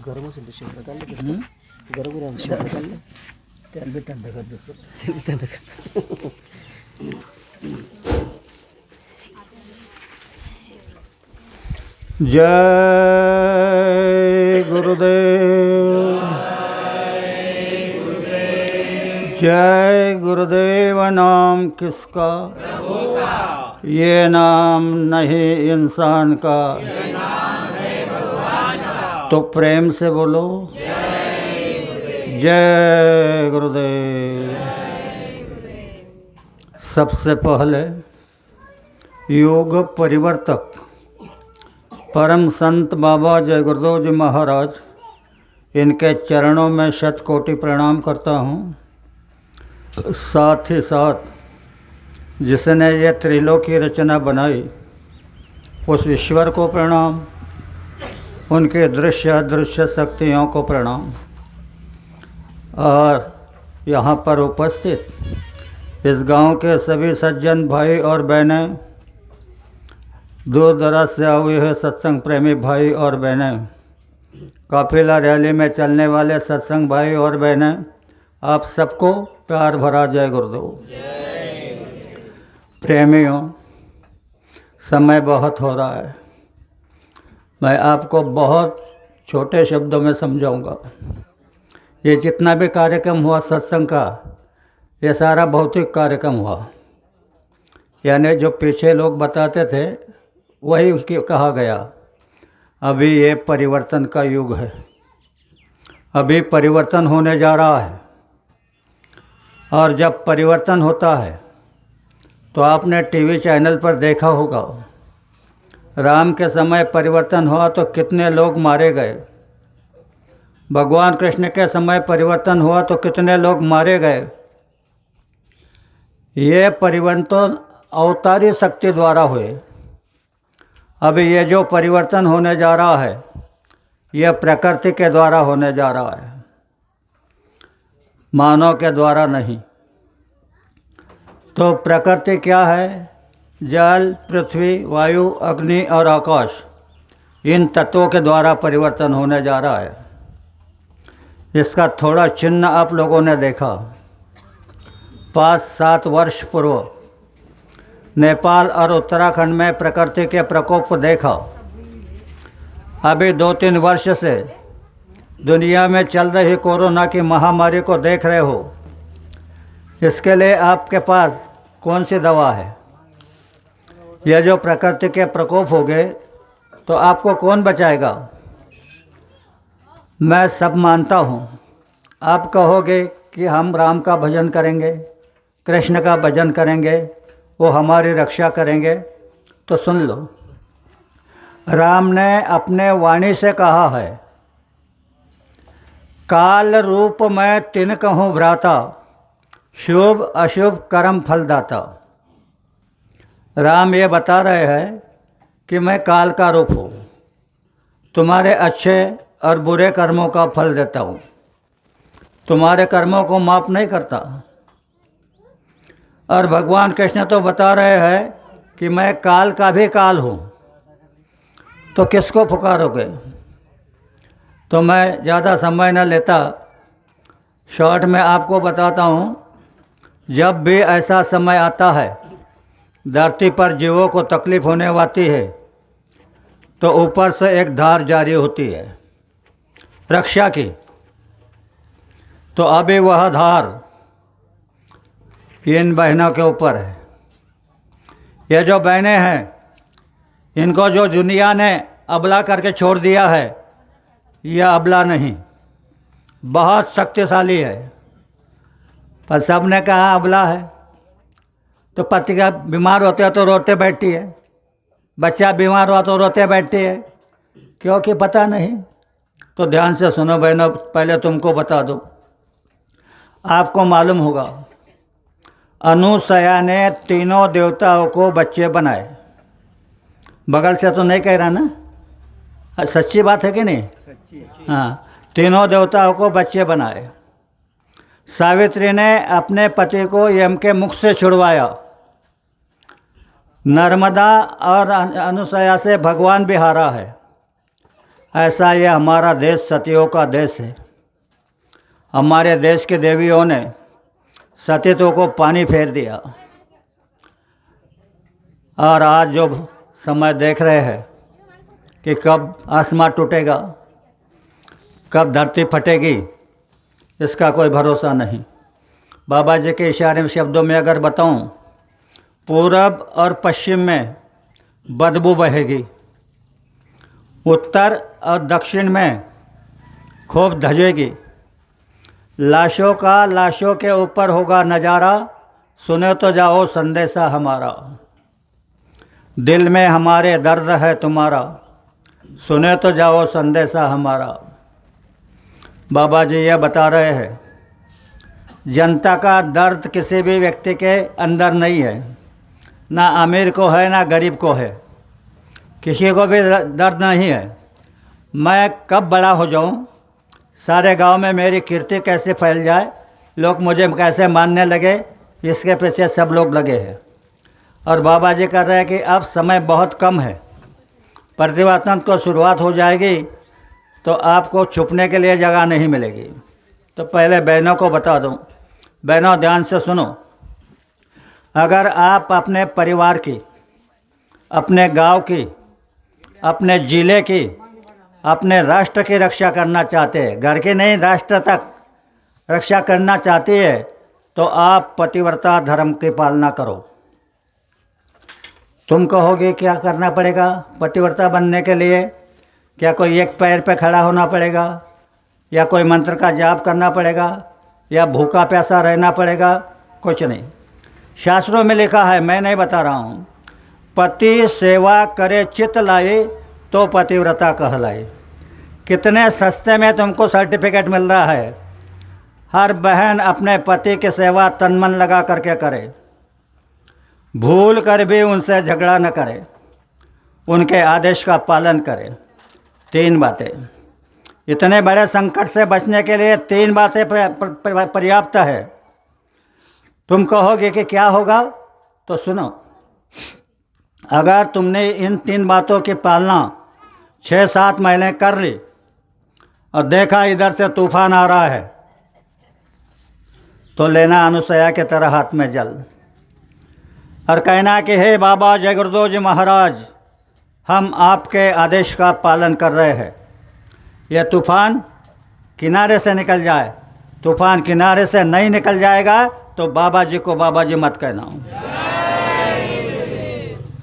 गरम असेल तर शेवटं काढलं गरम गरम शेवटं काढलं त्याला बी थंड करतो थंड करतो. जय गुरुदेव. जय गुरुदेव. नाम किसका? ये नाम नहीं इंसान का. तो प्रेम से बोलो जय गुरुदेव. सबसे पहले योग परिवर्तक परम संत बाबा जय गुरुदेव जी महाराज, इनके चरणों में शतकोटि प्रणाम करता हूँ. साथ ही साथ जिसने ये त्रिलोकी रचना बनाई उस ईश्वर को प्रणाम. उनके दृश्य अदृश्य शक्तियों को प्रणाम. और यहाँ पर उपस्थित इस गांव के सभी सज्जन भाई और बहनें, दूर दराज से आए हुए हैं सत्संग प्रेमी भाई और बहनें, काफिला रैली में चलने वाले सत्संग भाई और बहनें, आप सबको प्यार भरा जय गुरुदेव. प्रेमियों, समय बहुत हो रहा है. मैं आपको बहुत छोटे शब्दों में समझाऊंगा. ये जितना भी कार्यक्रम हुआ सत्संग का, ये सारा भौतिक कार्यक्रम हुआ. यानी जो पीछे लोग बताते थे वही उसकी कहा गया. अभी ये परिवर्तन का युग है. अभी परिवर्तन होने जा रहा है. और जब परिवर्तन होता है तो आपने टीवी चैनल पर देखा होगा, राम के समय परिवर्तन हुआ तो कितने लोग मारे गए. भगवान कृष्ण के समय परिवर्तन हुआ तो कितने लोग मारे गए. ये परिवर्तन अवतारी शक्ति द्वारा हुए. अभी ये जो परिवर्तन होने जा रहा है यह प्रकृति के द्वारा होने जा रहा है, मानव के द्वारा नहीं. तो प्रकृति क्या है? जल, पृथ्वी, वायु, अग्नि और आकाश, इन तत्वों के द्वारा परिवर्तन होने जा रहा है. इसका थोड़ा चिन्ह आप लोगों ने देखा. 5-7 वर्ष पूर्व नेपाल और उत्तराखंड में प्रकृति के प्रकोप को देखा. अभी 2-3 वर्ष से दुनिया में चल रही कोरोना की महामारी को देख रहे हो. इसके लिए आपके पास कौन सी दवा है? यह जो प्रकृति के प्रकोप हो गए तो आपको कौन बचाएगा? मैं सब मानता हूँ. आप कहोगे कि हम राम का भजन करेंगे, कृष्ण का भजन करेंगे, वो हमारी रक्षा करेंगे. तो सुन लो, राम ने अपने वाणी से कहा है, काल रूप में तिन कहूँ भ्राता, शुभ अशुभ कर्म फलदाता. राम ये बता रहे हैं कि मैं काल का रूप हूँ, तुम्हारे अच्छे और बुरे कर्मों का फल देता हूँ, तुम्हारे कर्मों को माफ़ नहीं करता. और भगवान कृष्ण तो बता रहे हैं कि मैं काल का भी काल हूँ. तो किसको पुकारोगे? तो मैं ज़्यादा समय न लेता, शॉर्ट में आपको बताता हूँ. जब भी ऐसा समय आता है धरती पर जीवों को तकलीफ़ होने वाली है तो ऊपर से एक धार जारी होती है रक्षा की. तो अभी वह धार इन बहनों के ऊपर है. ये जो बहनें हैं, इनको जो दुनिया ने अबला करके छोड़ दिया है, यह अबला नहीं, बहुत शक्तिशाली है. पर सब ने कहा अबला है. तो पति का बीमार होते हैं तो रोते बैठती है, बच्चा बीमार हुआ तो रोते बैठती है, क्योंकि पता नहीं. तो ध्यान से सुनो बहनों, पहले तुमको बता दूं, आपको मालूम होगा, अनुसया ने तीनों देवताओं को बच्चे बनाए। बगल से तो नहीं कह रहा ना, सच्ची बात है कि नहीं? हाँ, तीनों देवताओं को बच्चे बनाए। सावित्री ने अपने पति को यम के मुख से छुड़वाया। नर्मदा और अनुसया से भगवान भी हारा है। ऐसा ये हमारा देश सतियों का देश है। हमारे देश के देवियों ने सतीत्व को पानी फेर दिया। और आज जो समय देख रहे हैं कि कब आसमां टूटेगा, कब धरती फटेगी, इसका कोई भरोसा नहीं। बाबा जी के इशारे में शब्दों में अगर बताऊं, पूरब और पश्चिम में बदबू बहेगी, उत्तर और दक्षिण में खूब धजेगी। लाशों का लाशों के ऊपर होगा नज़ारा, सुने तो जाओ संदेशा हमारा। दिल में हमारे दर्द है तुम्हारा, सुने तो जाओ संदेशा हमारा। बाबा जी यह बता रहे हैं, जनता का दर्द किसी भी व्यक्ति के अंदर नहीं है, ना अमीर को है ना गरीब को है, किसी को भी दर्द नहीं है। मैं कब बड़ा हो जाऊं, सारे गांव में मेरी कीर्ति कैसे फैल जाए, लोग मुझे कैसे मानने लगे, इसके पीछे सब लोग लगे हैं। और बाबा जी कह रहे हैं कि अब समय बहुत कम है, परिवर्तन को शुरुआत हो जाएगी तो आपको छुपने के लिए जगह नहीं मिलेगी। तो पहले बहनों को बता दूं, बहनों ध्यान से सुनो, अगर आप अपने परिवार की, अपने गांव की, अपने ज़िले की, अपने राष्ट्र की रक्षा करना चाहते हैं, घर की नहीं राष्ट्र तक रक्षा करना चाहती है, तो आप पतिव्रता धर्म की पालना करो। तुम कहोगे क्या करना पड़ेगा पतिव्रता बनने के लिए? क्या कोई एक पैर पे खड़ा होना पड़ेगा, या कोई मंत्र का जाप करना पड़ेगा, या भूखा प्यासा रहना पड़ेगा? कुछ नहीं। शास्त्रों में लिखा है, मैं नहीं बता रहा हूँ, पति सेवा करे चित लाए तो पतिव्रता कहलाए। कितने सस्ते में तुमको सर्टिफिकेट मिल रहा है। हर बहन अपने पति की सेवा तन मन लगा करके करे, भूल कर भी उनसे झगड़ा न करे, उनके आदेश का पालन करे। 3 बातें, इतने बड़े संकट से बचने के लिए 3 बातें पर्याप्त है। तुम कहोगे कि क्या होगा, तो सुनो, अगर तुमने इन 3 बातों की पालना 6-7 महीने कर ली और देखा इधर से तूफान आ रहा है, तो लेना अनुसया के तरह हाथ में जल और कहना कि हे बाबा जय गुरुदेव जी महाराज, हम आपके आदेश का पालन कर रहे हैं। यह तूफान किनारे से निकल जाए, तूफान किनारे से नहीं निकल जाएगा तो बाबा जी को बाबा जी मत कहना।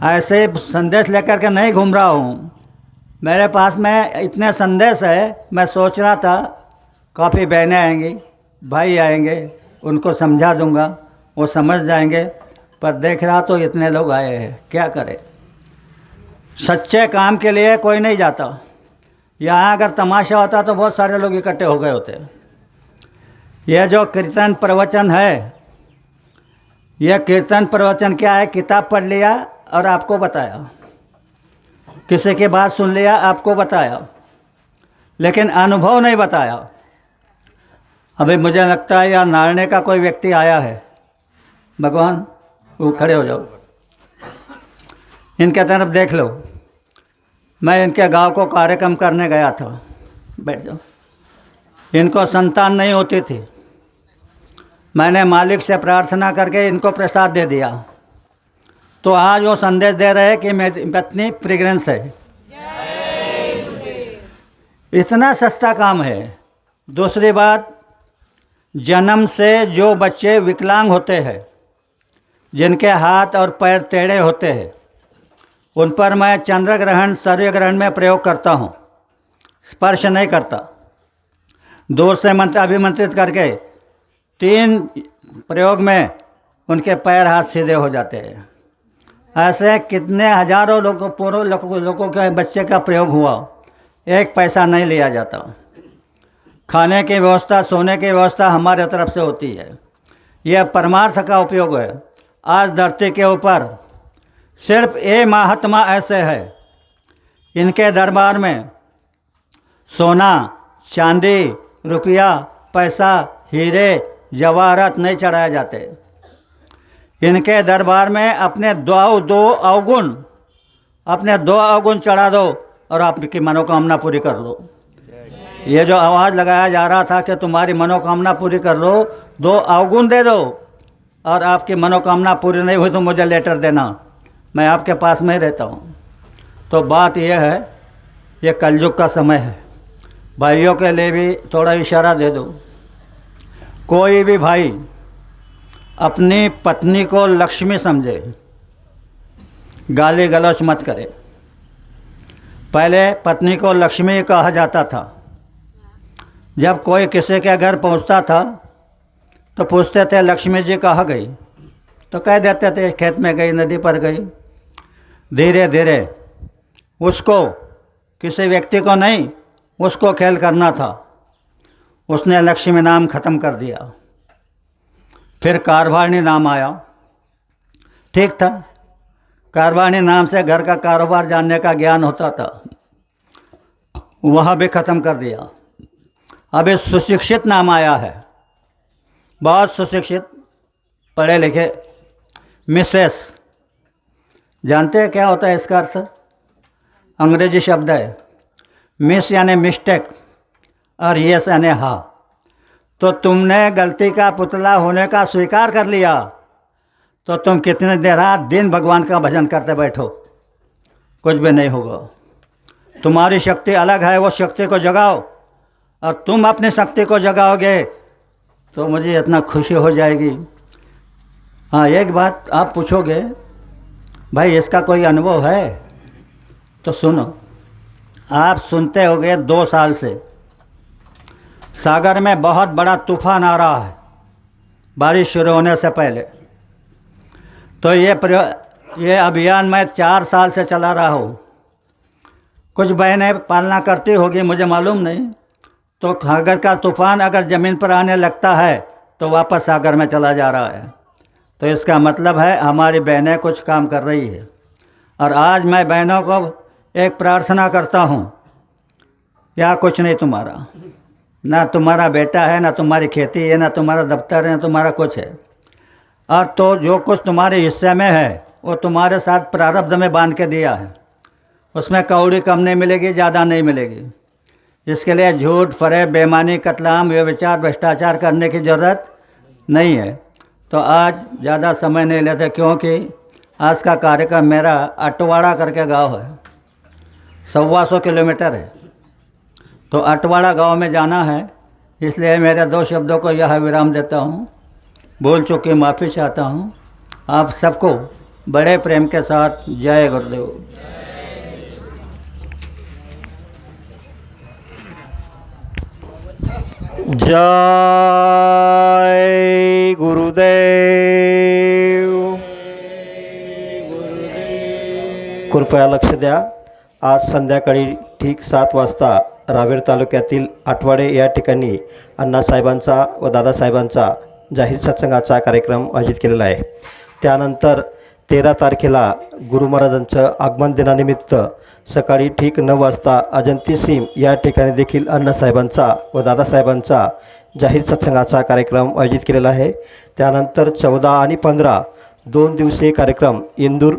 ऐसे संदेश लेकर के नहीं घूम रहा हूँ, मेरे पास में इतने संदेश है। मैं सोच रहा था काफ़ी बहनें आएंगी, भाई आएंगे, उनको समझा दूंगा, वो समझ जाएंगे, पर देख रहा तो इतने लोग आए हैं, क्या करें। सच्चे काम के लिए कोई नहीं जाता। यहाँ अगर तमाशा होता तो बहुत सारे लोग इकट्ठे हो गए होते। यह जो कीर्तन प्रवचन है, यह कीर्तन प्रवचन क्या है, किताब पढ़ लिया और आपको बताया, किसी की बात सुन लिया आपको बताया, लेकिन अनुभव नहीं बताया। अभी मुझे लगता है यहाँ नारने का कोई व्यक्ति आया है। भगवान वो खड़े हो जाओ, इनके तरफ देख लो। मैं इनके गांव को कार्यक्रम करने गया था, बैठ जाओ। इनको संतान नहीं होती थी, मैंने मालिक से प्रार्थना करके इनको प्रसाद दे दिया। तो आज वो संदेश दे रहे हैं कि मेरी पत्नी प्रेग्नेंस है। इतना सस्ता काम है। दूसरी बात, जन्म से जो बच्चे विकलांग होते हैं, जिनके हाथ और पैर टेढ़े होते हैं, उन पर मैं चंद्र ग्रहण सूर्य ग्रहण में प्रयोग करता हूँ, स्पर्श नहीं करता। दूर से मंत्र अभिमंत्रित करके 3 प्रयोग में उनके पैर हाथ सीधे हो जाते हैं। ऐसे कितने हजारों लोगों के बच्चे का प्रयोग हुआ, 1 पैसा नहीं लिया जाता। खाने की व्यवस्था, सोने की व्यवस्था हमारे तरफ से होती है। यह परमार्थ का उपयोग है। आज धरती के ऊपर सिर्फ ये महात्मा ऐसे हैं, इनके दरबार में सोना, चांदी, रुपया, पैसा, हीरे, जवाहरात नहीं चढ़ाए जाते। इनके दरबार में अपने दो अवगुण चढ़ा दो और आपकी मनोकामना पूरी कर लो। ये जो आवाज़ लगाया जा रहा था कि तुम्हारी मनोकामना पूरी कर लो, 2 अवगुण दे दो और आपकी मनोकामना पूरी नहीं हुई तो मुझे लेटर देना, मैं आपके पास में ही रहता हूँ। तो बात यह है, ये कलयुग का समय है। भाइयों के लिए भी थोड़ा इशारा दे दो। कोई भी भाई अपनी पत्नी को लक्ष्मी समझे, गाली गलौच मत करे। पहले पत्नी को लक्ष्मी कहा जाता था। जब कोई किसी के घर पहुंचता था तो पूछते थे लक्ष्मी जी कहाँ गई, तो कह देते थे खेत में गई, नदी पर गई। धीरे धीरे उसको, किसी व्यक्ति को नहीं, उसको खेल करना था, उसने लक्ष्मी नाम ख़त्म कर दिया। फिर कारभाणी नाम आया। ठीक था, कारभाणी नाम से घर का कारोबार जानने का ज्ञान होता था, वह भी ख़त्म कर दिया। अभी सुशिक्षित नाम आया है, बहुत सुशिक्षित, पढ़े लिखे, मिसेस। जानते हैं क्या होता है इसका अर्थ? अंग्रेजी शब्द है। मिस यानी मिस्टेक और यस यानी हाँ। तो तुमने गलती का पुतला होने का स्वीकार कर लिया तो तुम कितने देर रात दिन भगवान का भजन करते बैठो, कुछ भी नहीं होगा। तुम्हारी शक्ति अलग है, वो शक्ति को जगाओ, और तुम अपनी शक्ति को जगाओगे तो मुझे इतना खुशी हो जाएगी। हाँ, एक बात आप पूछोगे, भाई इसका कोई अनुभव है? तो सुनो, आप सुनते होंगे 2 साल से सागर में बहुत बड़ा तूफान आ रहा है, बारिश शुरू होने से पहले। तो ये अभियान मैं 4 साल से चला रहा हूँ। कुछ बहनें पालना करती होगी, मुझे मालूम नहीं। तो सागर का तूफान अगर ज़मीन पर आने लगता है तो वापस सागर में चला जा रहा है। तो इसका मतलब है हमारी बहनें कुछ काम कर रही है। और आज मैं बहनों को एक प्रार्थना करता हूँ, या कुछ नहीं तुम्हारा, ना तुम्हारा बेटा है, ना तुम्हारी खेती है, ना तुम्हारा दफ्तर है, ना तुम्हारा कुछ है। और तो जो कुछ तुम्हारे हिस्से में है वो तुम्हारे साथ प्रारब्ध में बांध के दिया है, उसमें कौड़ी कम नहीं मिलेगी, ज़्यादा नहीं मिलेगी। इसके लिए झूठ, फरेब, बेईमानी, कत्लेआम, व्यभिचार, भ्रष्टाचार करने की ज़रूरत नहीं है। तो आज ज़्यादा समय नहीं लेते, क्योंकि आज का कार्यक्रम मेरा अटवाड़ा करके गांव है, 125 किलोमीटर है। तो अटवाड़ा गांव में जाना है, इसलिए मेरे 2 शब्दों को यह विराम देता हूँ। भूल चुकी माफ़ी चाहता हूँ। आप सबको बड़े प्रेम के साथ जय गुरुदेव। जय गुरुदेव। कृपया लक्ष द्या, आज संध्याकाळी ठीक 7 वाजता रावेर तालुक्यातील आटवाडे या ठिकाणी अण्णासाहेबांचा व दादासाहेबांचा जाहीर सत्संगाचा कार्यक्रम आयोजित केलेला आहे। त्यानंतर 13 तारखेला गुरु महाराजांचं आगमन दिनानिमित्त सकाळी ठीक 9 वाजता अजंती सीम या ठिकाणी देखील अण्णासाहेबांचा व दादासाहेबांचा जाहीर सत्संगाचा कार्यक्रम आयोजित केलेला आहे। त्यानंतर 14 आणि 15 2 दिवसीय कार्यक्रम इंदूर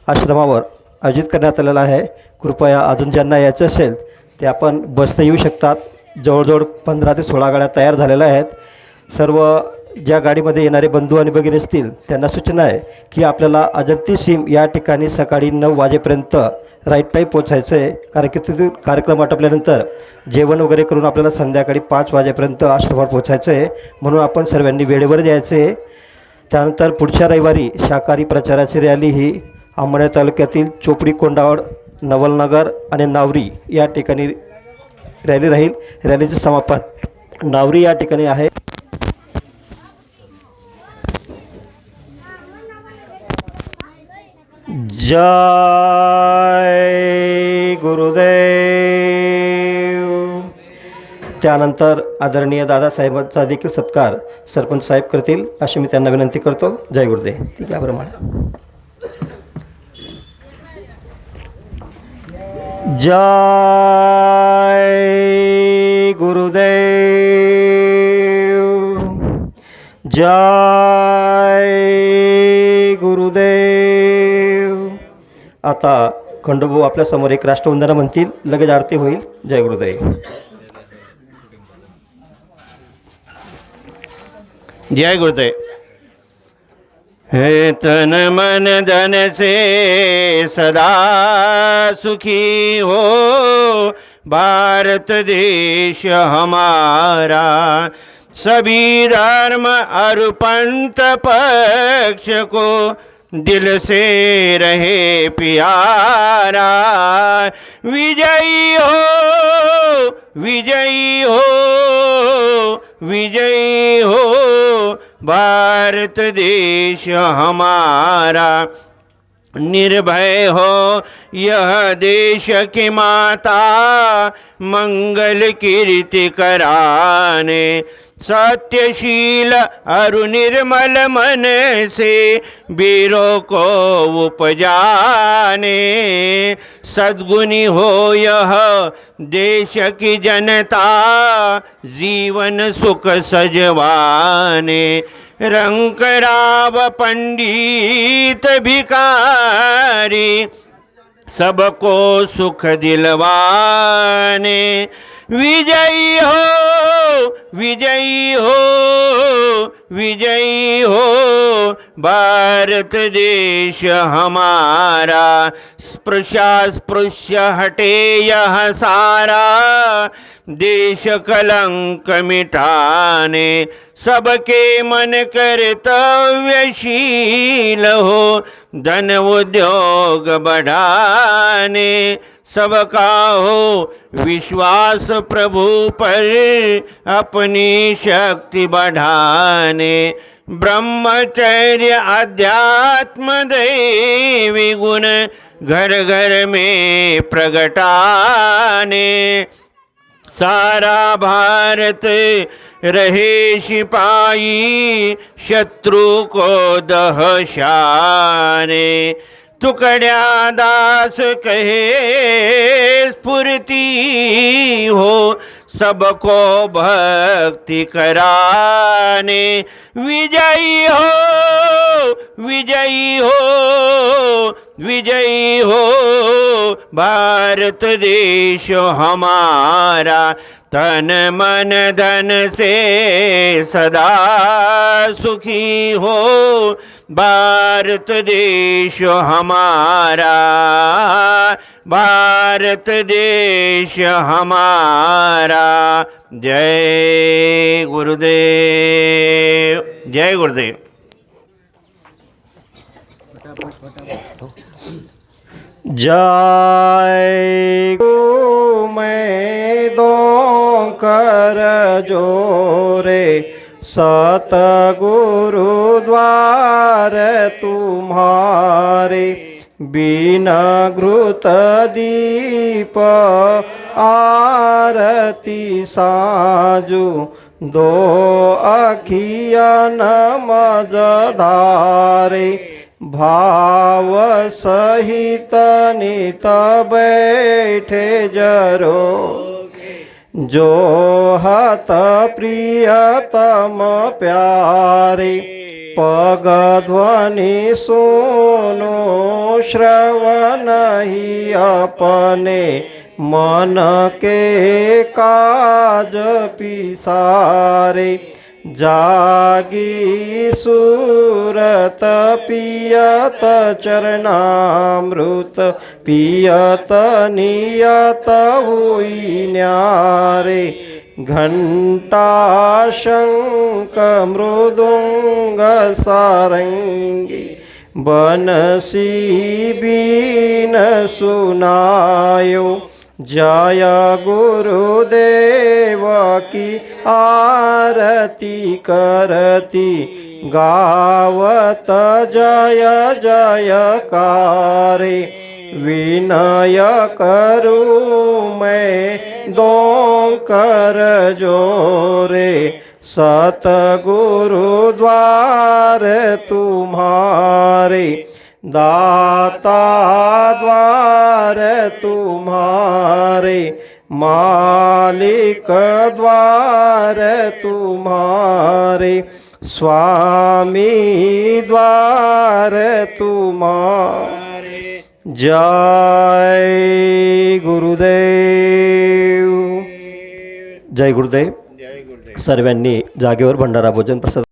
आश्रमावर आयोजित करण्यात आलेला आहे। कृपया अजून ज्यांना यायचं असेल ते आपण बसने येऊ शकतात। जवळजवळ 15 ते 16 गाड्या तयार झालेल्या आहेत। सर्व ज्या गाडीमध्ये येणारे बंधू आणि भगिनी असतील त्यांना सूचना आहे की आपल्याला अजंती सीम या ठिकाणी सकाळी 9 वाजेपर्यंत राईट टाईम पोचायचं आहे, कारण की तिथे कार्यक्रम आटोपल्यानंतर जेवण वगैरे करून आपल्याला संध्याकाळी 5 वाजेपर्यंत आश्रमावर पोचायचं आहे। म्हणून आपण सर्वांनी वेळेवर यायचं आहे। त्यानंतर पुढच्या रविवारी शाकाहारी प्रचाराची रॅली ही अंबड तालुक्यातील चोपडी, कोंडावड, नवलनगर आणि नावरी या ठिकाणी रॅली राहील। रॅलीचे समापन नावरी या ठिकाणी आहे। जय गुरुदेव। त्यानंतर आदरणीय दादासाहेबांचा देखील सत्कार सरपंच साहेब करतील अशी मी त्यांना विनंती करतो. जय गुरुदेव. ठीक आहे, बरं म्हणा. जय गुरुदेव. जय गुरुदेव. आता खंडोबा आपल्यासमोर एक राष्ट्रवंदना म्हणतील, लगेच आरती होईल. जय गुरुदेव. जय गुरुदेव. हे तन मन धन से सदा सुखी हो भारत देश हमारा, सभी धर्म और पंथ पक्ष को दिल से रहे प्यारा, विजयी हो विजयी हो विजयी हो भारत देश हमारा, निर्भय हो यह देश की माता, मंगल कीर्ति कराने, सत्यशील और निर्मल मन से वीरों को उपजाने, सद्गुणी हो यह देश की जनता, जीवन सुख सजवाने, रंक राव पंडित भिखारी, सबको सुख दिलवाने, विजयी हो विजयी हो विजयी हो भारत देश हमारा, स्पृश्य हटे यह सारा, देश कलंक मिटाने, सबके मन कर्तव्यशील हो, धन उद्योग बढ़ाने, सबका हो विश्वास प्रभु पर, अपनी शक्ति बढ़ाने, ब्रह्मचर्य अध्यात्म दैवी गुण घर घर में प्रगटाने, सारा भारत रहे सिपाही, शत्रु को दहशाने, टुकड़िया दास कहे स्फूर्ति हो, सबको भक्ति कराने, विजयी हो विजयी हो विजयी हो भारत देश हमारा, तन मन धन से सदा सुखी हो भारत देश हमारा, भारत देश हमारा। जय गुरुदेव. जय गुरुदेव. जय गो मैं दो कर जोरे, सतगुरु द्वार तुम्हारे, बिना घृत दीप आरती साजू, दो अखिया नमज धारे, भाव सहित नित बैठे जरो, जो हत प्रियतम प्यारे, पग ध्वनि सुनो श्रवण ही अपने, मन के काज पिसारे, जागी सूरत पियत चरणामृत, पियत नियत हुई न्यारे, घंटा शंख मृदुंग सारंगी, बनसी बीन सुनायो, जय गुरुदेव की आरती करती, गावत जय जयकारे, विनय करूं मैं दो कर जोरे, सतगुरु द्वार तुम्हारे, दाता द्वार तुम्हारे, मालिक द्वार तुम्हारे, स्वामी द्वार तुम्हारे। जय गुरुदेव, जय गुरुदेव। सर्वांनी जागेवर भंडारा भोजन प्रसाद